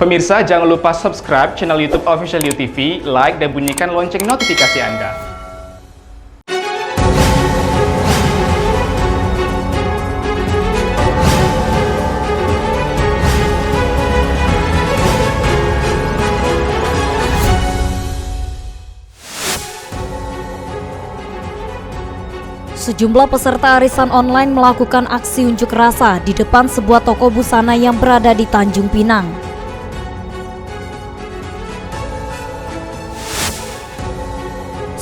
Pemirsa, jangan lupa subscribe channel YouTube Official UTV, like dan bunyikan lonceng notifikasi Anda. Sejumlah peserta arisan online melakukan aksi unjuk rasa di depan sebuah toko busana yang berada di Tanjung Pinang.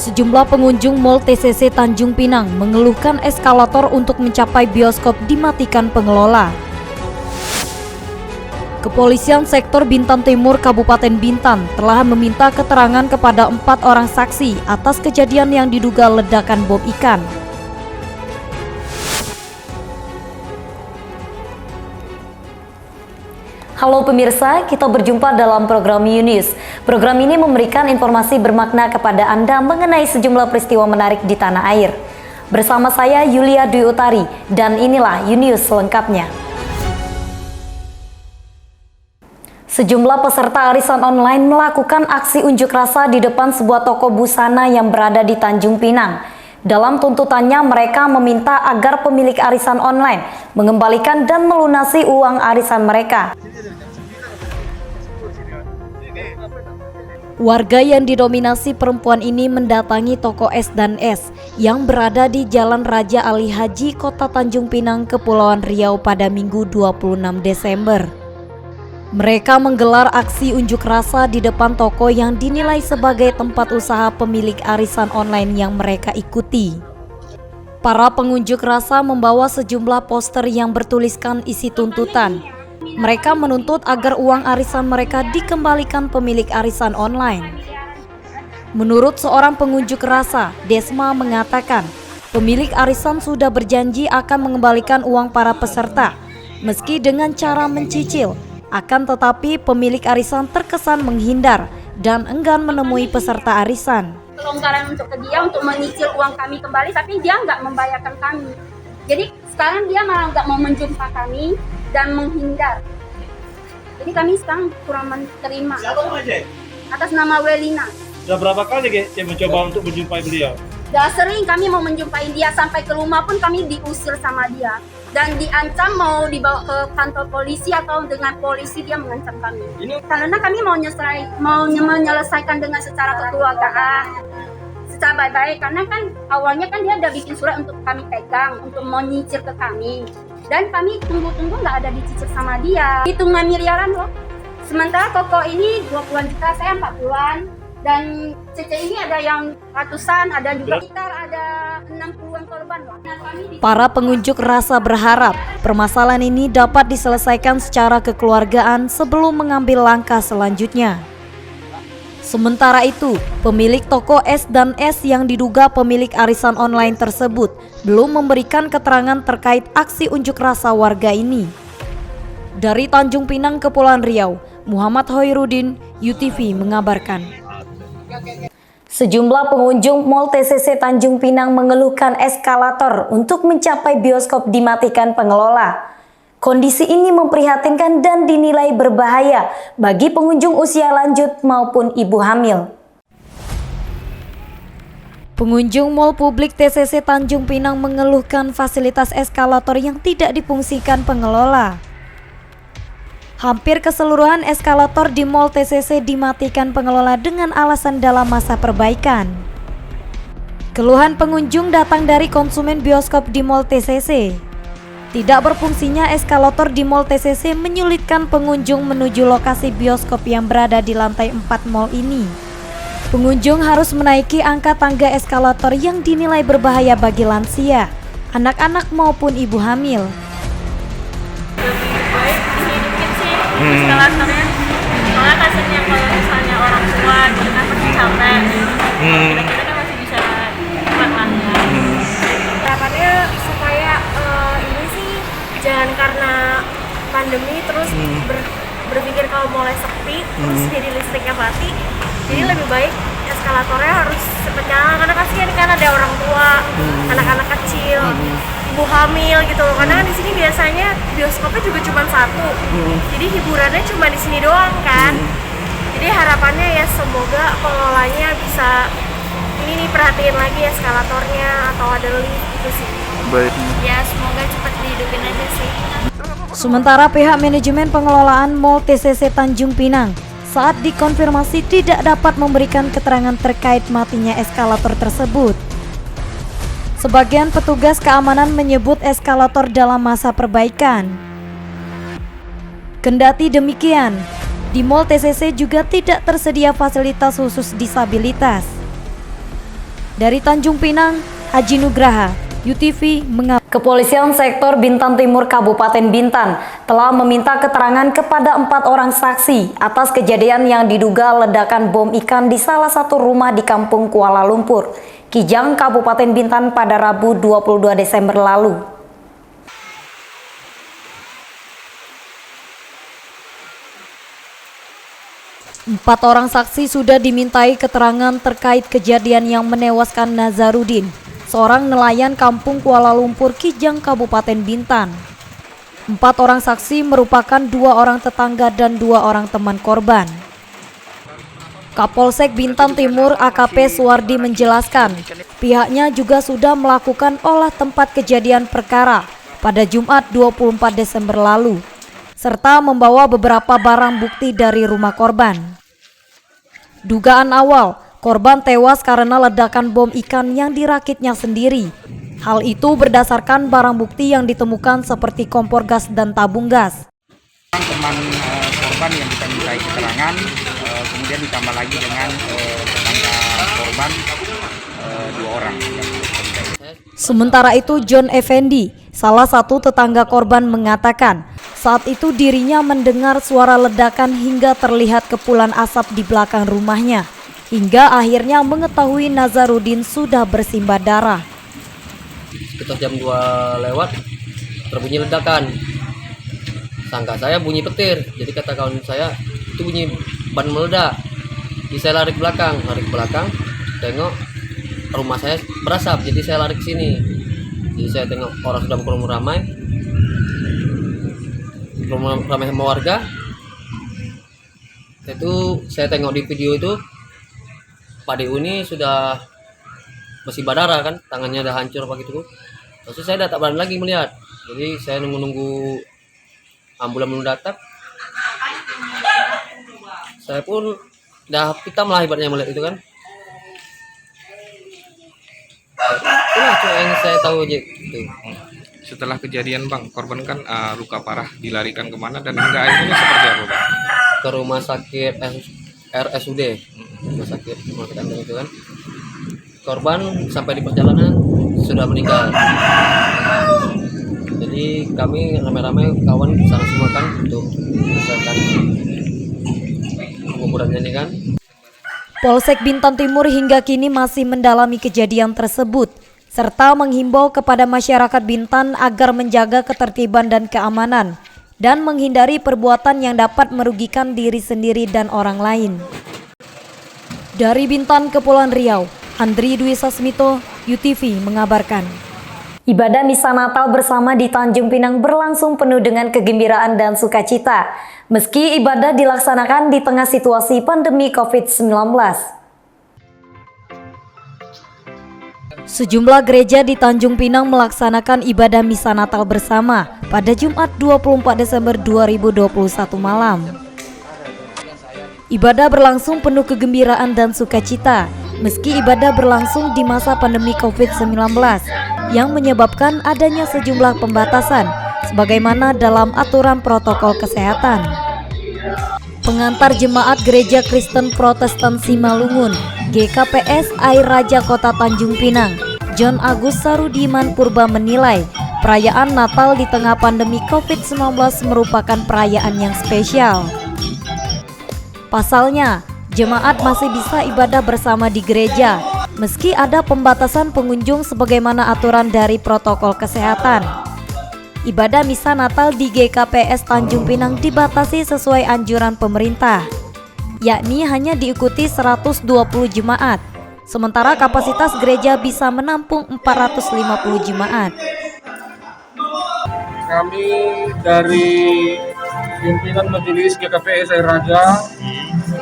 Sejumlah pengunjung Mall TCC Tanjung Pinang mengeluhkan eskalator untuk mencapai bioskop dimatikan pengelola. Kepolisian Sektor Bintan Timur Kabupaten Bintan telah meminta keterangan kepada 4 orang saksi atas kejadian yang diduga ledakan bom ikan. Halo pemirsa, kita berjumpa dalam program Yunis. Program ini memberikan informasi bermakna kepada Anda mengenai sejumlah peristiwa menarik di tanah air. Bersama saya Yulia Dwi Utari, dan inilah Yunius selengkapnya. Sejumlah peserta arisan online melakukan aksi unjuk rasa di depan sebuah toko busana yang berada di Tanjung Pinang. Dalam tuntutannya, mereka meminta agar pemilik arisan online mengembalikan dan melunasi uang arisan mereka. Warga yang didominasi perempuan ini mendatangi toko S&S yang berada di Jalan Raja Ali Haji, Kota Tanjung Pinang, Kepulauan Riau pada Minggu 26 Desember. Mereka menggelar aksi unjuk rasa di depan toko yang dinilai sebagai tempat usaha pemilik arisan online yang mereka ikuti. Para pengunjuk rasa membawa sejumlah poster yang bertuliskan isi tuntutan. Mereka menuntut agar uang arisan mereka dikembalikan pemilik arisan online. Menurut seorang pengunjuk rasa, Desma mengatakan, pemilik arisan sudah berjanji akan mengembalikan uang para peserta, meski dengan cara mencicil. Akan tetapi pemilik arisan terkesan menghindar dan enggan menemui peserta arisan. Kelonggaran untuk dia untuk menyicil uang kami kembali, tapi dia nggak membayarkan kami. Jadi sekarang dia malah nggak mau menjumpa kami dan menghindar. Jadi kami sekarang kurang menerima. Siapa aja? Atas nama Welina. Sudah berapa kali dia mencoba untuk menjumpai beliau? Sudah sering kami mau menjumpai dia, sampai ke rumah pun kami diusir sama dia. Dan diancam mau dibawa ke kantor polisi atau dengan polisi dia mengancam kami. Karena kami mau menyelesaikan dengan secara kekeluargaan, secara baik-baik. Karena kan awalnya kan dia udah bikin surat untuk kami pegang, untuk menyicil ke kami. Dan kami tunggu-tunggu nggak ada dicicil sama dia. Hitungan miliaran loh. Sementara toko ini 20-an juta, saya 40-an. Dan CC ini ada yang ratusan, ada juga sekitar ada 60-an korban loh. Para pengunjuk rasa berharap permasalahan ini dapat diselesaikan secara kekeluargaan sebelum mengambil langkah selanjutnya. Sementara itu, pemilik toko S&S yang diduga pemilik arisan online tersebut belum memberikan keterangan terkait aksi unjuk rasa warga ini. Dari Tanjung Pinang, Kepulauan Riau, Muhammad Hoirudin, UTV mengabarkan. Sejumlah pengunjung Mall TCC Tanjung Pinang mengeluhkan eskalator untuk mencapai bioskop dimatikan pengelola. Kondisi ini memprihatinkan dan dinilai berbahaya bagi pengunjung usia lanjut maupun ibu hamil. Pengunjung Mall Publik TCC Tanjung Pinang mengeluhkan fasilitas eskalator yang tidak difungsikan pengelola. Hampir keseluruhan eskalator di Mall TCC dimatikan pengelola dengan alasan dalam masa perbaikan. Keluhan pengunjung datang dari konsumen bioskop di Mall TCC. Tidak berfungsinya eskalator di Mall TCC menyulitkan pengunjung menuju lokasi bioskop yang berada di lantai 4 mall ini. Pengunjung harus menaiki angka tangga eskalator yang dinilai berbahaya bagi lansia, anak-anak maupun ibu hamil. Lebih baik dihidupin sih eskalatornya, soalnya kasiannya kalau misalnya orang tua gitu kan pasti capek, kita kan masih bisa cepat lah ya. Harapannya supaya ini sih jangan karena pandemi terus berpikir kalau mulai sepi terus jadi listriknya mati, jadi lebih baik eskalatornya harus cepet jalan karena kasihan kan ada orang tua, anak-anak kecil. ibu hamil gitu loh. Karena kan di sini biasanya bioskopnya juga cuma satu, jadi hiburannya cuma di sini doang kan. Jadi harapannya ya semoga pengelolanya bisa ini nih perhatiin lagi eskalatornya atau ada lift gitu sih. Baik. Ya semoga cepat dihidupin aja sih. Sementara pihak manajemen pengelolaan Mall TCC Tanjung Pinang saat dikonfirmasi tidak dapat memberikan keterangan terkait matinya eskalator tersebut. Sebagian petugas keamanan menyebut eskalator dalam masa perbaikan. Kendati demikian, di Mall TCC juga tidak tersedia fasilitas khusus disabilitas. Dari Tanjung Pinang, Haji Nugraha, UTV mengatakan Kepolisian Sektor Bintan Timur Kabupaten Bintan telah meminta keterangan kepada 4 orang saksi atas kejadian yang diduga ledakan bom ikan di salah satu rumah di Kampung Kuala Lumpur, Kijang, Kabupaten Bintan pada Rabu 22 Desember lalu. Empat orang saksi sudah dimintai keterangan terkait kejadian yang menewaskan Nazarudin, seorang nelayan Kampung Kuala Lumpur, Kijang, Kabupaten Bintan. 4 orang saksi merupakan 2 orang tetangga dan 2 orang teman korban. Kapolsek Bintan Timur AKP Suwardi menjelaskan, pihaknya juga sudah melakukan olah tempat kejadian perkara pada Jumat 24 Desember lalu, serta membawa beberapa barang bukti dari rumah korban. Dugaan awal, korban tewas karena ledakan bom ikan yang dirakitnya sendiri. Hal itu berdasarkan barang bukti yang ditemukan seperti kompor gas dan tabung gas. Teman korban yang kita mintai keterangan, kemudian ditambah lagi dengan tetangga korban 2 orang. Sementara itu John Effendi, salah satu tetangga korban mengatakan, saat itu dirinya mendengar suara ledakan hingga terlihat kepulan asap di belakang rumahnya. Hingga akhirnya mengetahui Nazarudin sudah bersimbah darah. Sekitar jam 2 lewat terbunyi ledakan. Sangka saya bunyi petir. Jadi kata kawan saya itu bunyi ban meledak. Jadi saya lari ke belakang, tengok rumah saya berasap. Jadi saya lari ke sini. Jadi saya tengok orang sudah berkerumun ramai sama warga. Itu saya tengok di video itu Pak DU ini sudah masih berdarah kan, tangannya udah hancur apa gitu. Terus saya tak berani lagi melihat. Jadi saya nunggu ambulan datang. Saya pun dah hitam lah ibaratnya melihat itu kan. Itulah yang saya tahu aja gitu. Setelah kejadian Bang, korban kan luka parah, dilarikan kemana dan hingga akhirnya seperti apa Bang? Ke rumah sakit RSUD, rumah sakit itu kan. Korban sampai di perjalanan sudah meninggal. Jadi kami ramai-ramai kawan sana semua kan untuk menyelesaikan penguburannya ini kan. Polsek Bintan Timur hingga kini masih mendalami kejadian tersebut, serta menghimbau kepada masyarakat Bintan agar menjaga ketertiban dan keamanan, dan menghindari perbuatan yang dapat merugikan diri sendiri dan orang lain. Dari Bintan, Kepulauan Riau, Andri Dwi Sasmito, UTV mengabarkan. Ibadah Misa Natal bersama di Tanjung Pinang berlangsung penuh dengan kegembiraan dan sukacita, meski ibadah dilaksanakan di tengah situasi pandemi COVID-19. Sejumlah gereja di Tanjung Pinang melaksanakan ibadah Misa Natal bersama pada Jumat 24 Desember 2021 malam. Ibadah berlangsung penuh kegembiraan dan sukacita, meski ibadah berlangsung di masa pandemi COVID-19 yang menyebabkan adanya sejumlah pembatasan sebagaimana dalam aturan protokol kesehatan. Pengantar jemaat Gereja Kristen Protestan Simalungun, GKPS Air Raja Kota Tanjung Pinang, John Agus Sarudiman Purba menilai perayaan Natal di tengah pandemi COVID-19 merupakan perayaan yang spesial. Pasalnya, jemaat masih bisa ibadah bersama di gereja, meski ada pembatasan pengunjung sebagaimana aturan dari protokol kesehatan. Ibadah Misa Natal di GKPS Tanjung Pinang dibatasi sesuai anjuran pemerintah, yakni hanya diikuti 120 jemaat, sementara kapasitas gereja bisa menampung 450 jemaat. Kami dari pimpinan Majelis GKPS Air Raja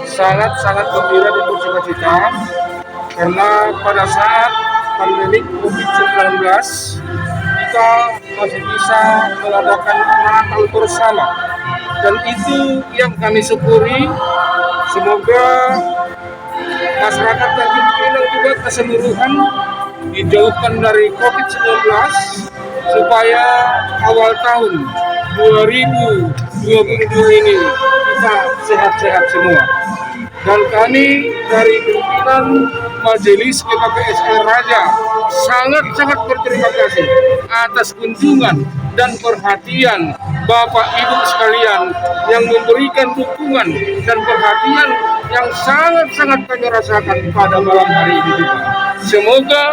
sangat gembira dan bersukacita karena pada saat pandemi COVID-19 kita masih bisa mengadakan Natal bersama, dan itu yang kami syukuri. Semoga masyarakat Tanjung Pinang juga keseluruhan dijauhkan dari COVID-19 supaya awal tahun 2022 ini kita sehat-sehat semua. Dan kami dari pimpinan Majelis GKPS Air Raja sangat berterima kasih atas kunjungan dan perhatian Bapak Ibu sekalian yang memberikan dukungan dan perhatian yang sangat kami rasakan pada malam hari ini juga. Semoga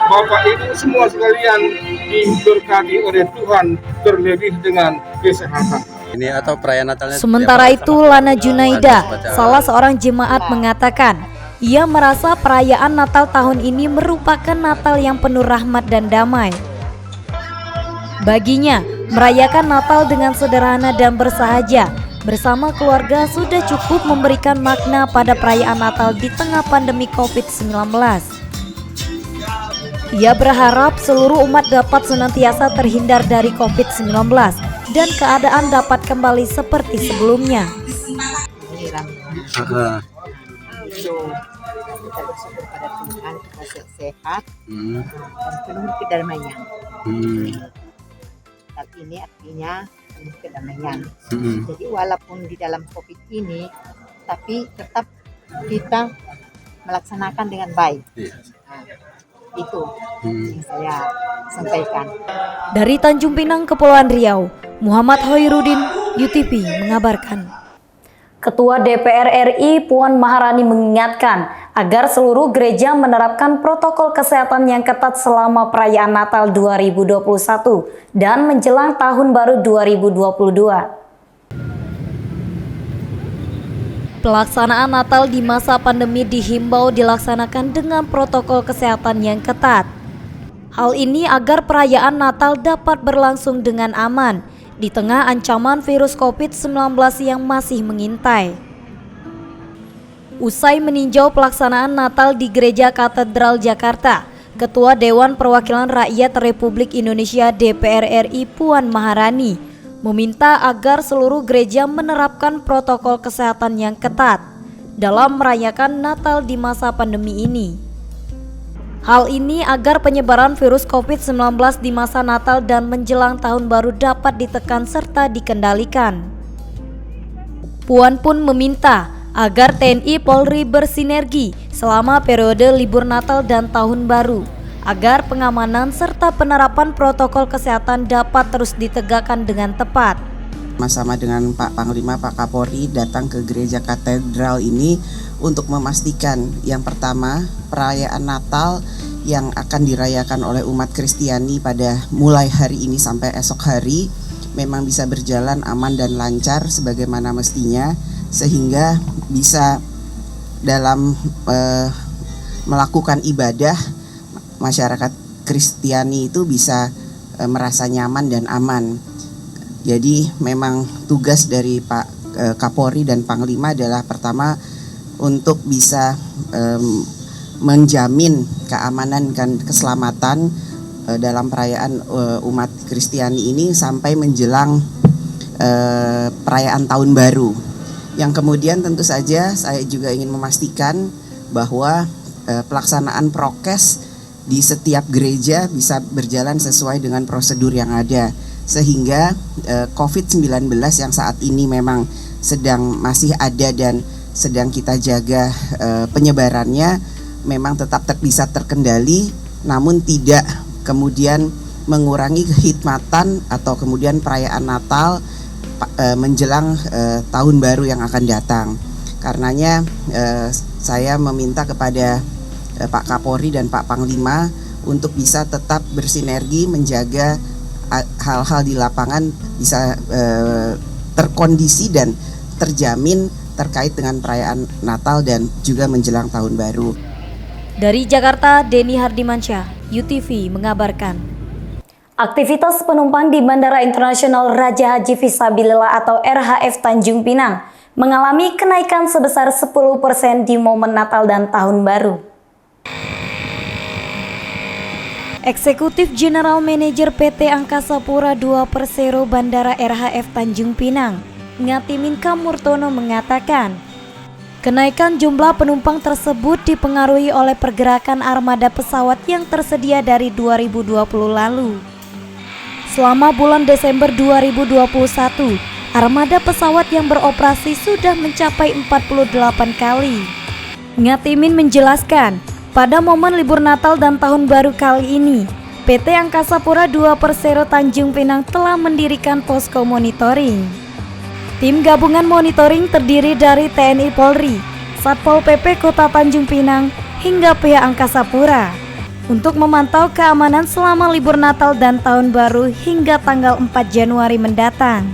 Bapak Ibu semua sekalian diberkati oleh Tuhan, terlebih dengan kesehatan. Ini atau perayaan Natalnya. Sementara itu, Lana Junaida, salah seorang jemaat, mengatakan ia merasa perayaan Natal tahun ini merupakan Natal yang penuh rahmat dan damai. Baginya, merayakan Natal dengan sederhana dan bersahaja bersama keluarga sudah cukup memberikan makna pada perayaan Natal di tengah pandemi COVID-19. Ia berharap seluruh umat dapat senantiasa terhindar dari COVID-19 dan keadaan dapat kembali seperti sebelumnya. Kita bersyukur pada Tuhan, kita sehat dan penuh kedamaian. Natal ini artinya penuh kedamaian. Jadi walaupun di dalam COVID ini, tapi tetap kita melaksanakan dengan baik. Itu yang saya sampaikan. Dari Tanjung Pinang, Kepulauan Riau, Muhammad Hoirudin, UTV mengabarkan. Ketua DPR RI Puan Maharani mengingatkan agar seluruh gereja menerapkan protokol kesehatan yang ketat selama perayaan Natal 2021 dan menjelang Tahun Baru 2022. Pelaksanaan Natal di masa pandemi dihimbau dilaksanakan dengan protokol kesehatan yang ketat. Hal ini agar perayaan Natal dapat berlangsung dengan aman di tengah ancaman virus COVID-19 yang masih mengintai. Usai meninjau pelaksanaan Natal di Gereja Katedral Jakarta, Ketua Dewan Perwakilan Rakyat Republik Indonesia DPR RI Puan Maharani meminta agar seluruh gereja menerapkan protokol kesehatan yang ketat dalam merayakan Natal di masa pandemi ini. Hal ini agar penyebaran virus COVID-19 di masa Natal dan menjelang Tahun Baru dapat ditekan serta dikendalikan. Puan pun meminta agar TNI Polri bersinergi selama periode libur Natal dan Tahun Baru, agar pengamanan serta penerapan protokol kesehatan dapat terus ditegakkan dengan tepat. Sama-sama dengan Pak Panglima, Pak Kapolri datang ke Gereja Katedral ini untuk memastikan yang pertama, perayaan Natal yang akan dirayakan oleh umat Kristiani pada mulai hari ini sampai esok hari memang bisa berjalan aman dan lancar sebagaimana mestinya, sehingga bisa dalam melakukan ibadah masyarakat Kristiani itu bisa merasa nyaman dan aman. Jadi memang tugas dari Pak Kapolri dan Panglima adalah pertama untuk bisa menjamin keamanan dan keselamatan dalam perayaan umat Kristiani ini sampai menjelang perayaan Tahun Baru. Yang kemudian tentu saja saya juga ingin memastikan bahwa pelaksanaan prokes di setiap gereja bisa berjalan sesuai dengan prosedur yang ada, sehingga COVID-19 yang saat ini memang masih ada dan sedang kita jaga penyebarannya memang tetap bisa terkendali, namun tidak kemudian mengurangi kehikmatan atau kemudian perayaan Natal menjelang Tahun Baru yang akan datang. Karenanya saya meminta kepada Pak Kapolri dan Pak Panglima untuk bisa tetap bersinergi menjaga hal-hal di lapangan bisa terkondisi dan terjamin terkait dengan perayaan Natal dan juga menjelang Tahun Baru. Dari Jakarta, Denny Hardimansyah, UTV mengabarkan. Aktivitas penumpang di Bandara Internasional Raja Haji Fisabilillah atau RHF Tanjung Pinang mengalami kenaikan sebesar 10% di momen Natal dan Tahun Baru. Eksekutif General Manager PT Angkasa Pura II Persero Bandara RHF Tanjung Pinang, Ngatimin Kamurtono mengatakan, kenaikan jumlah penumpang tersebut dipengaruhi oleh pergerakan armada pesawat yang tersedia dari 2020 lalu. Selama bulan Desember 2021, armada pesawat yang beroperasi sudah mencapai 48 kali. Ngatimin menjelaskan, pada momen libur Natal dan Tahun Baru kali ini, PT Angkasa Pura II Persero Tanjung Pinang telah mendirikan posko monitoring. Tim gabungan monitoring terdiri dari TNI Polri, Satpol PP Kota Tanjung Pinang, hingga pihak Angkasa Pura untuk memantau keamanan selama libur Natal dan Tahun Baru hingga tanggal 4 Januari mendatang.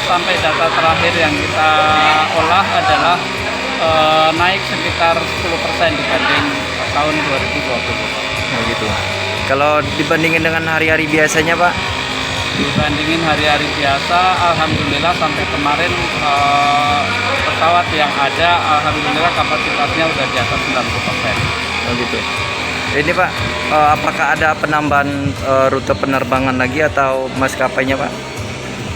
Sampai data terakhir yang kita olah adalah naik sekitar 10% dibanding tahun 2020. Oh gitu. Kalau dibandingin dengan hari-hari biasanya, Pak? Dibandingin hari-hari biasa, alhamdulillah sampai kemarin pesawat yang ada, alhamdulillah kapasitasnya udah di atas 90%. Oh gitu. Ini Pak, apakah ada penambahan rute penerbangan lagi atau maskapainya, Pak?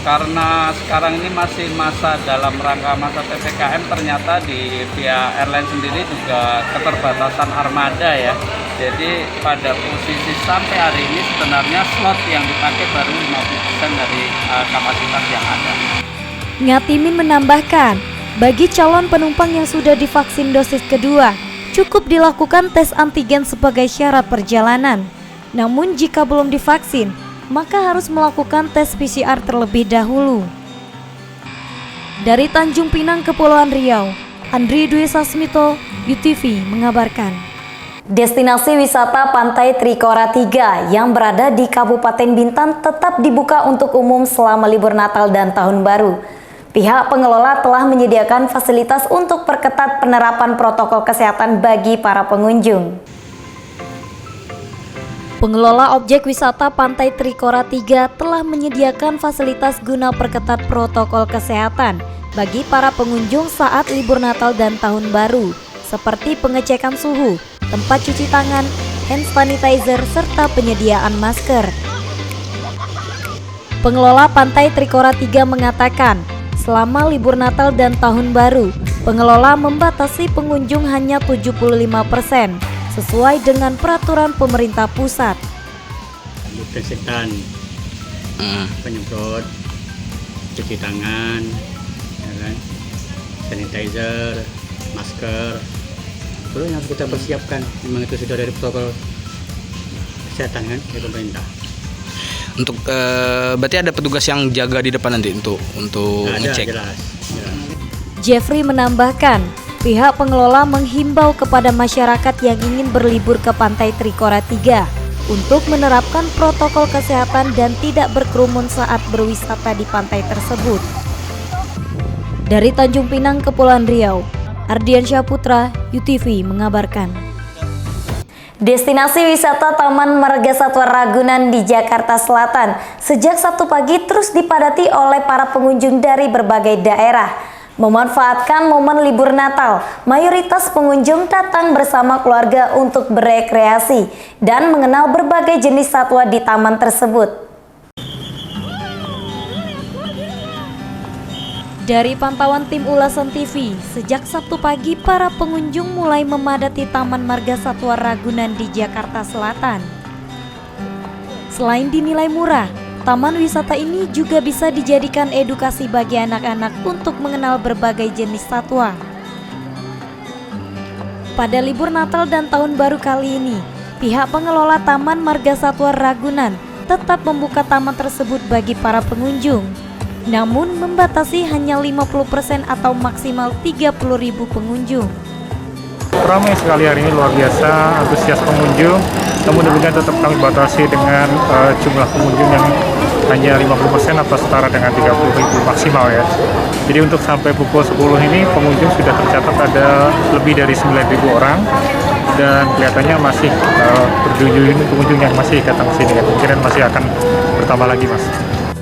Karena sekarang ini masih masa dalam rangka masa PPKM, ternyata di pihak airline sendiri juga keterbatasan armada ya. Jadi pada posisi sampai hari ini sebenarnya slot yang dipakai baru 50% dari kapasitas yang ada. Ngatimin menambahkan, bagi calon penumpang yang sudah divaksin dosis kedua, cukup dilakukan tes antigen sebagai syarat perjalanan. Namun jika belum divaksin, maka harus melakukan tes PCR terlebih dahulu. Dari Tanjung Pinang, Kepulauan Riau, Andri Dwi Sasmito, UTV mengabarkan. Destinasi wisata Pantai Trikora 3 yang berada di Kabupaten Bintan tetap dibuka untuk umum selama libur Natal dan Tahun Baru. Pihak pengelola telah menyediakan fasilitas untuk perketat penerapan protokol kesehatan bagi para pengunjung. Pengelola objek wisata Pantai Trikora 3 telah menyediakan fasilitas guna perketat protokol kesehatan bagi para pengunjung saat libur Natal dan Tahun Baru, seperti pengecekan suhu, tempat cuci tangan, hand sanitizer, serta penyediaan masker. Pengelola Pantai Trikora 3 mengatakan, selama libur Natal dan Tahun Baru, pengelola membatasi pengunjung hanya 75%, sesuai dengan peraturan pemerintah pusat. Desinfektan, penyemprot, cuci tangan, ya kan? Sanitizer, masker, itu yang harus kita persiapkan. Memang itu sudah dari protokol kesehatan kan dari pemerintah. Untuk berarti ada petugas yang jaga di depan nanti untuk ngecek. Jelas. Jeffrey menambahkan, pihak pengelola menghimbau kepada masyarakat yang ingin berlibur ke Pantai Trikora 3 untuk menerapkan protokol kesehatan dan tidak berkerumun saat berwisata di pantai tersebut. Dari Tanjung Pinang, Kepulauan Riau, Ardiansyah Putra, UTV mengabarkan. Destinasi wisata Taman Marga Satwa Ragunan di Jakarta Selatan sejak Sabtu pagi terus dipadati oleh para pengunjung dari berbagai daerah. Memanfaatkan momen libur Natal, mayoritas pengunjung datang bersama keluarga untuk berekreasi dan mengenal berbagai jenis satwa di taman tersebut. Dari pantauan tim ulasan TV, sejak Sabtu pagi para pengunjung mulai memadati Taman Marga Satwa Ragunan di Jakarta Selatan. Selain dinilai murah, taman wisata ini juga bisa dijadikan edukasi bagi anak-anak untuk mengenal berbagai jenis satwa. Pada libur Natal dan Tahun Baru kali ini, pihak pengelola Taman Marga Satwa Ragunan tetap membuka taman tersebut bagi para pengunjung. Namun membatasi hanya 50% atau maksimal 30.000 pengunjung. Ramai sekali hari ini, luar biasa antusias pengunjung. Namun demikian tetap kami batasi dengan jumlah pengunjung yang hanya 50% atau setara dengan 30.000 maksimal ya. Jadi untuk sampai pukul 10 ini pengunjung sudah tercatat ada lebih dari 9.000 orang. dan kelihatannya masih pengunjung yang masih datang ke sini, kemungkinan masih akan bertambah lagi, Mas.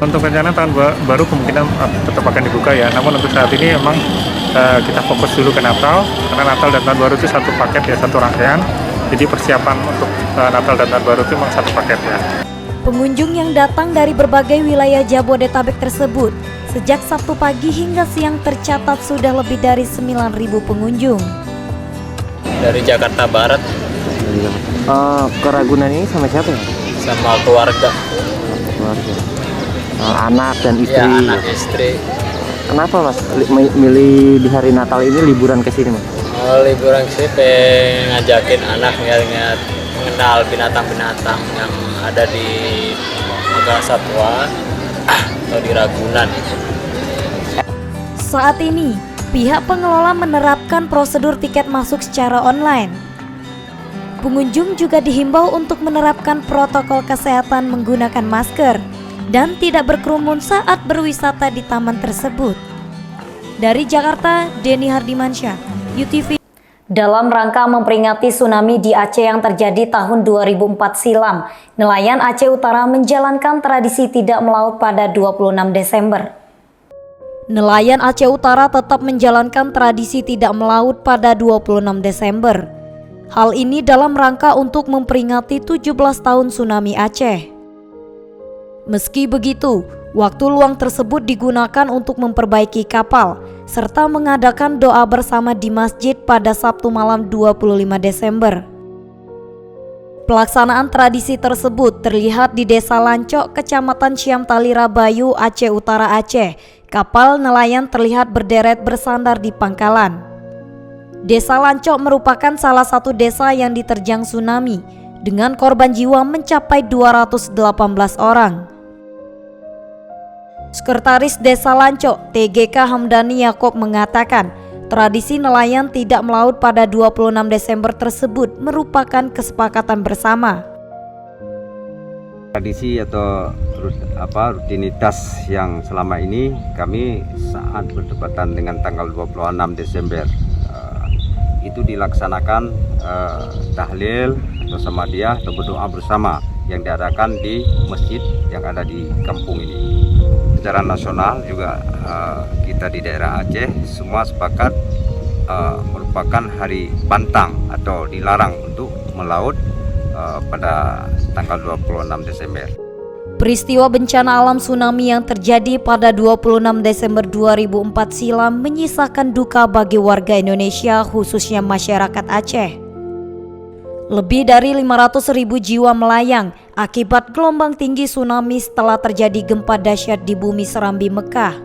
Untuk rencana tahun baru kemungkinan tetap akan dibuka ya, namun untuk saat ini memang kita fokus dulu ke Natal, karena Natal dan tahun baru itu satu paket ya, satu rangkaian. Jadi persiapan untuk Natal dan tahun baru itu memang satu paket ya. Pengunjung yang datang dari berbagai wilayah Jabodetabek tersebut sejak Sabtu pagi hingga siang tercatat sudah lebih dari 9.000 pengunjung. Dari Jakarta Barat. Ke Ragunan ini sama siapa ya? Sama keluarga. Keluarga. Anak dan istri. Ya, anak istri. Kenapa Mas milih di hari Natal ini liburan ke sini, Mas? Liburan sih pengen ngajakin anak ngeliat mengenal binatang-binatang yang ada di Marga Satwa atau di Ragunan. Saat ini, pihak pengelola menerapkan prosedur tiket masuk secara online. Pengunjung juga dihimbau untuk menerapkan protokol kesehatan menggunakan masker dan tidak berkerumun saat berwisata di taman tersebut. Dari Jakarta, Denny Hardimansyah, UTV. Dalam rangka memperingati tsunami di Aceh yang terjadi tahun 2004 silam, nelayan Aceh Utara menjalankan tradisi tidak melaut pada 26 Desember. Nelayan Aceh Utara tetap menjalankan tradisi tidak melaut pada 26 Desember. Hal ini dalam rangka untuk memperingati 17 tahun tsunami Aceh. Meski begitu, waktu luang tersebut digunakan untuk memperbaiki kapal, serta mengadakan doa bersama di masjid pada Sabtu malam 25 Desember. Pelaksanaan tradisi tersebut terlihat di Desa Lancok, Kecamatan Syamtali Rabayu, Aceh Utara, Aceh. Kapal nelayan terlihat berderet bersandar di pangkalan. Desa Lancok merupakan salah satu desa yang diterjang tsunami, dengan korban jiwa mencapai 218 orang. Sekretaris Desa Lancok, TGK Hamdani Yakob mengatakan, tradisi nelayan tidak melaut pada 26 Desember tersebut merupakan kesepakatan bersama. Tradisi atau rutinitas yang selama ini kami saat bertepatan dengan tanggal 26 Desember itu dilaksanakan tahlil atau samadiyah atau berdoa bersama yang diadakan di masjid yang ada di kampung ini. Secara nasional juga kita di daerah Aceh semua sepakat merupakan hari pantang atau dilarang untuk melaut pada tanggal 26 Desember. Peristiwa bencana alam tsunami yang terjadi pada 26 Desember 2004 silam menyisakan duka bagi warga Indonesia, khususnya masyarakat Aceh. Lebih dari 500.000 jiwa melayang akibat gelombang tinggi tsunami setelah terjadi gempa dahsyat di bumi Serambi, Mekah.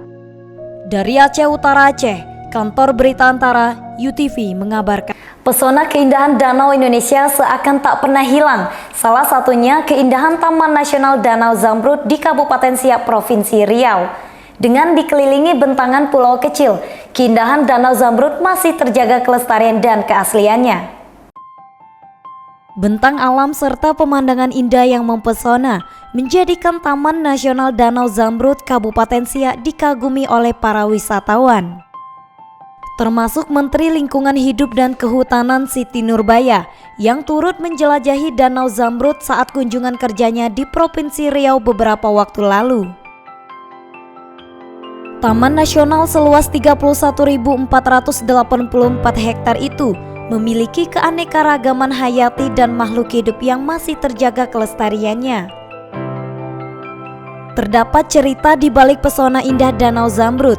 Dari Aceh Utara, Aceh, Kantor Berita Antara, UTV mengabarkan. Pesona keindahan Danau Indonesia seakan tak pernah hilang. Salah satunya keindahan Taman Nasional Danau Zamrud di Kabupaten Siak, Provinsi Riau. Dengan dikelilingi bentangan pulau kecil, keindahan Danau Zamrud masih terjaga kelestarian dan keasliannya. Bentang alam serta pemandangan indah yang mempesona menjadikan Taman Nasional Danau Zamrud Kabupaten Siak dikagumi oleh para wisatawan. Termasuk Menteri Lingkungan Hidup dan Kehutanan Siti Nurbaya yang turut menjelajahi Danau Zamrud saat kunjungan kerjanya di Provinsi Riau beberapa waktu lalu. Taman Nasional seluas 31.484 hektar itu memiliki keanekaragaman hayati dan makhluk hidup yang masih terjaga kelestariannya. Terdapat cerita di balik pesona indah Danau Zamrud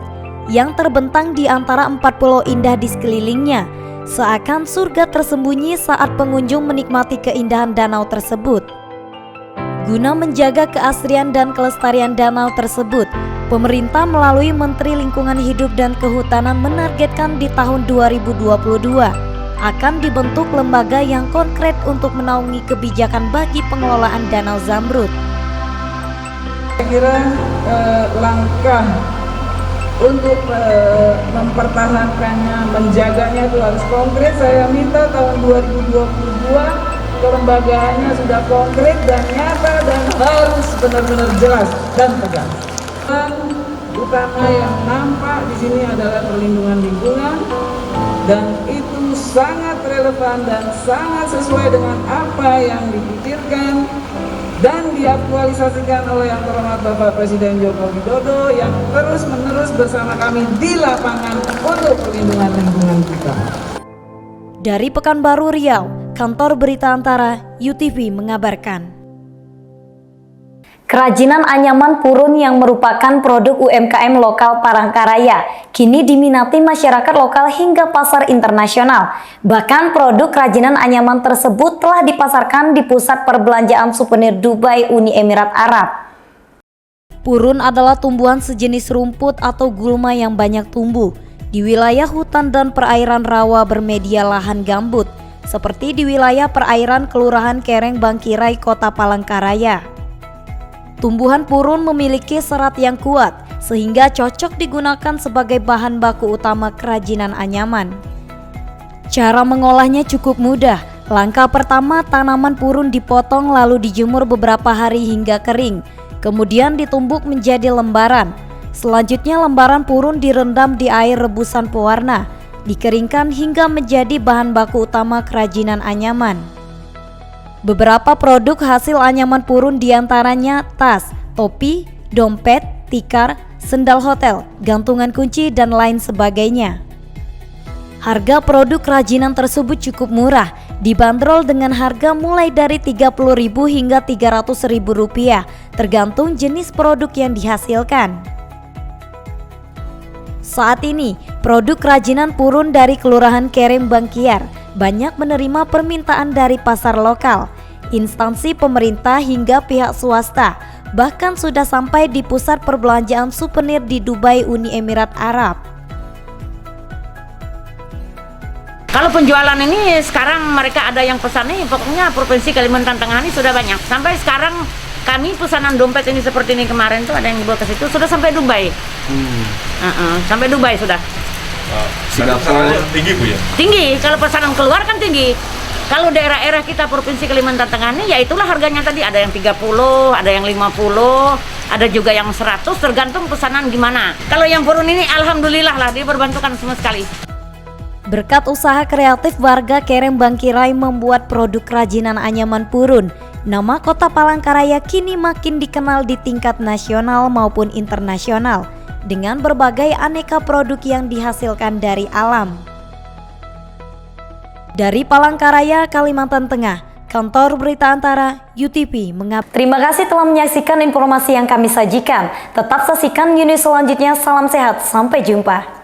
yang terbentang di antara 4 pulau indah di sekelilingnya, seakan surga tersembunyi saat pengunjung menikmati keindahan danau tersebut. Guna menjaga keasrian dan kelestarian danau tersebut, pemerintah melalui Menteri Lingkungan Hidup dan Kehutanan menargetkan di tahun 2022 akan dibentuk lembaga yang konkret untuk menaungi kebijakan bagi pengelolaan Danau Zamrud. Saya kira langkah untuk mempertahankannya, menjaganya itu harus konkret. Saya minta tahun 2022 kelembagaannya sudah konkret dan nyata dan harus benar-benar jelas dan tegas. Dan utama yang nampak di sini adalah perlindungan lingkungan dan itu sangat relevan dan sangat sesuai dengan apa yang dipikirkan dan diaktualisasikan oleh Yang Terhormat Bapak Presiden Joko Widodo yang terus-menerus bersama kami di lapangan untuk perlindungan lingkungan kita. Dari Pekanbaru Riau, Kantor Berita Antara UTV mengabarkan. Kerajinan anyaman purun yang merupakan produk UMKM lokal Palangkaraya kini diminati masyarakat lokal hingga pasar internasional. Bahkan produk kerajinan anyaman tersebut telah dipasarkan di pusat perbelanjaan souvenir Dubai, Uni Emirat Arab. Purun adalah tumbuhan sejenis rumput atau gulma yang banyak tumbuh di wilayah hutan dan perairan rawa bermedia lahan gambut, seperti di wilayah perairan Kelurahan Kereng Bangkirai, Kota Palangkaraya. Tumbuhan purun memiliki serat yang kuat sehingga cocok digunakan sebagai bahan baku utama kerajinan anyaman. Cara mengolahnya cukup mudah. Langkah pertama, tanaman purun dipotong lalu dijemur beberapa hari hingga kering, kemudian ditumbuk menjadi lembaran. Selanjutnya lembaran purun direndam di air rebusan pewarna, dikeringkan hingga menjadi bahan baku utama kerajinan anyaman. Beberapa produk hasil anyaman purun diantaranya tas, topi, dompet, tikar, sendal hotel, gantungan kunci, dan lain sebagainya. Harga produk kerajinan tersebut cukup murah, dibanderol dengan harga mulai dari Rp30.000 hingga Rp300.000, tergantung jenis produk yang dihasilkan. Saat ini, produk kerajinan purun dari Kelurahan Kereng Bangkiar banyak menerima permintaan dari pasar lokal, instansi pemerintah hingga pihak swasta, bahkan sudah sampai di pusat perbelanjaan souvenir di Dubai, Uni Emirat Arab. Kalau penjualan ini sekarang mereka ada yang pesan nih, pokoknya Provinsi Kalimantan Tengah ini sudah banyak. Sampai sekarang kami pesanan dompet ini seperti ini kemarin tuh ada yang dibawa ke situ, sudah sampai Dubai. Sampai Dubai sudah. Singapura tinggi Bu ya? Tinggi, kalau pesanan keluar kan tinggi. Kalau daerah-daerah kita Provinsi Kalimantan Tengah ini ya itulah harganya tadi, ada yang 30, ada yang 50, ada juga yang 100, tergantung pesanan gimana. Kalau yang purun ini alhamdulillah lah dia berbantukan semua sekali. Berkat usaha kreatif warga Kereng Bangkirai membuat produk kerajinan anyaman purun, nama Kota Palangkaraya kini makin dikenal di tingkat nasional maupun internasional dengan berbagai aneka produk yang dihasilkan dari alam. Dari Palangkaraya, Kalimantan Tengah, Kantor Berita Antara UTV mengabdi. Terima kasih telah menyaksikan informasi yang kami sajikan. Tetap saksikan news selanjutnya. Salam sehat, sampai jumpa.